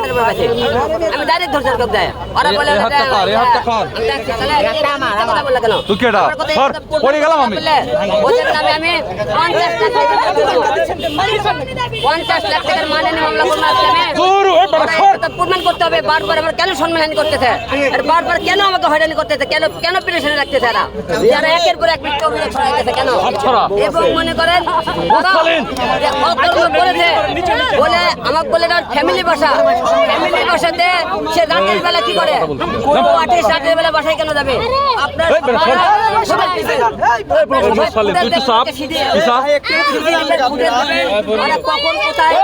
60-এর উপর বেশি। আমি ডাইরেক্ট ধরছি লোক দেয় ওরা বলে কথা বললে কেন তুই কেডা পড়ে গেলাম আমি ওদের নামে আমি 50 লাখ টাকার মানহানি মামলা করবো আজকে আমি প্রমাণ করতে হবে বারবার আমার কেন সম্মানহানি করতেছে আর বারবার কেন আমাকে হয়রানি করতেছে কেন কেন প্রেশারে রাখতেছে এরা যারা একের পর এক মিথ্যা অভিযোগ ছড়াইতেছে কেন এবং মনে করেন বলেছে বলে আমাকে বলে ফ্যামিলি বাসাতে সে রাতের বেলা কি করে রাতের বেলা বাসায় কেন যাবে আপনার কখন কোথায়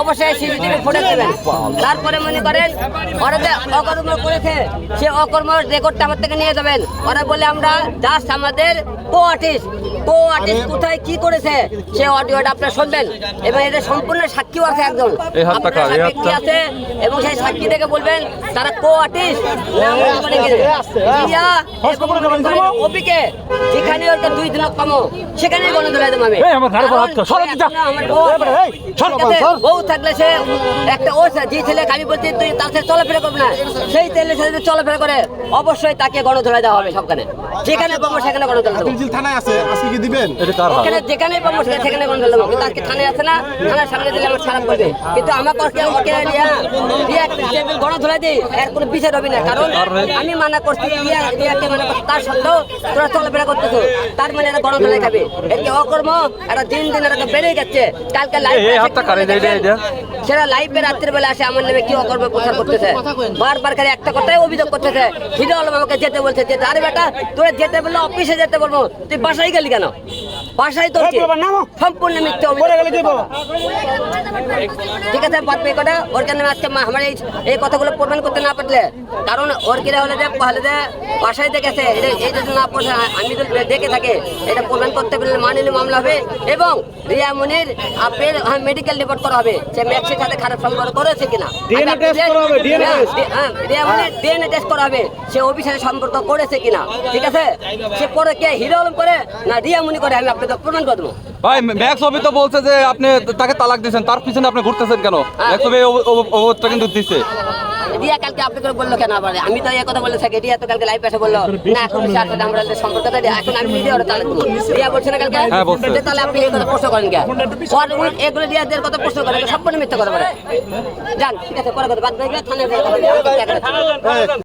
অবশ্যই সিসিটিভি ফুটেজ দেবেন তারপরে মনে করেন ওরা যে অকর্ম করেছে সে অকর্ম রেকর্ডটা আমার থেকে নিয়ে যাবেন ওরা বলে আমরা জাস্ট আমাদের কো আর্টিস্ট কোথায় কি করেছে সে অডিওটা আপনারা শুনবেন এবং এটা সম্পূর্ণ সাক্ষীও আছে একজন ব্যক্তি আছে এবং সেই সাক্ষী থেকে বলবেন তারা কো আর্টিস্ট অপিকে যেখানে ওটা 2 দিন কমো সেখানে গণে ধরে দেবো আমি বউ থাকলে সে একটা ও যে ছেলে আমি বলছি তুই তার সাথে চলাফেরা করবে না সেই ছেলের সাথে চলাফেরা করে অবশ্যই তাকে গণ ধরে দেওয়া হবে সবখানে যেখানে পাবো সেখানে গণ ধরে দেবো থানায় আছে আজকে কি দিবেন ওখানে যেখানে পাবো সেখানে গণ ধরে দেবো কিন্তু আজকে থানায় আছে না থানার সামনে দিলে আমার খারাপ করবে কিন্তু আমাকে গণ ধরে দিই এর কোনো বিচার হবে না কারণ আমি মানা করছি রিয়াকে মানা করছি তার সত্ত্বেও তোরা চলাফেরা করতেছো তার মানে এরা গণ ধরে খাবে এর কি অকর্ম এটা দিন এটা বেড়ে যাচ্ছে কালকে সেটা লাইভে রাত্রের বেলা আসে আমার নামে কি অকর্ম প্রচার করতেছে বারবার খালি একটা কথাই অভিযোগ করতেছে হিরো আলম আমাকে যেতে বলছে যেতে আরে বেটা তোরা যেতে বললে অফিসে যেতে বলবো তুই বাসায় গেলি কেন বাসায় তো সম্পূর্ণ মিথ্যে ঠিক আছে বাদ বাকি কথা ওর কেন আজকে আমার এই কথাগুলো প্রমাণ করতে না পারলে কারণ ওর কিরা হলে যে বাসায় দেখেছে এই যদি না পড়ে আমি যদি দেখে থাকে এটা প্রমাণ করতে পারলে মানহানি মামলা হবে এবং রিয়া মুনির আপনার মেডিকেল রিপোর্ট করা হবে সে ম্যাক্সির সাথে খারাপ সম্পর্ক করেছে কিনা রিয়া মুনির ডিএনএ টেস্ট করা হবে সে অফিসের সম্পর্ক করেছে কিনা ঠিক আছে সে পরে কে হিরো আলম করে না রিয়া মুনি করে আমি আপনাকে প্রমাণ করে দেবো ভাই ম্যাক্স অবি তো বলছে যে আপনি তাকে তালাক দিয়েছেন তার পিছনে আপনি ঘুরতেছেন কেন ম্যাক্স অবি অবস্থা কিন্তু দিচ্ছে রিয়া কালকে আপনি করে বললো কেন আবার আমি তো এই কথা বলে থাকি রিয়া তো কালকে লাইভ এসে বললো না এখন সাথে আমরা সম্পর্কটা এখন আমি ভিডিও তালাক দেবো রিয়া বলছে না কালকে তাহলে আপনি এই কথা প্রশ্ন করেন কে এগুলো রিয়াদের কথা প্রশ্ন করেন সম্পূর্ণ মিথ্যা করে যান ঠিক আছে পরে কথা বাদ থানায়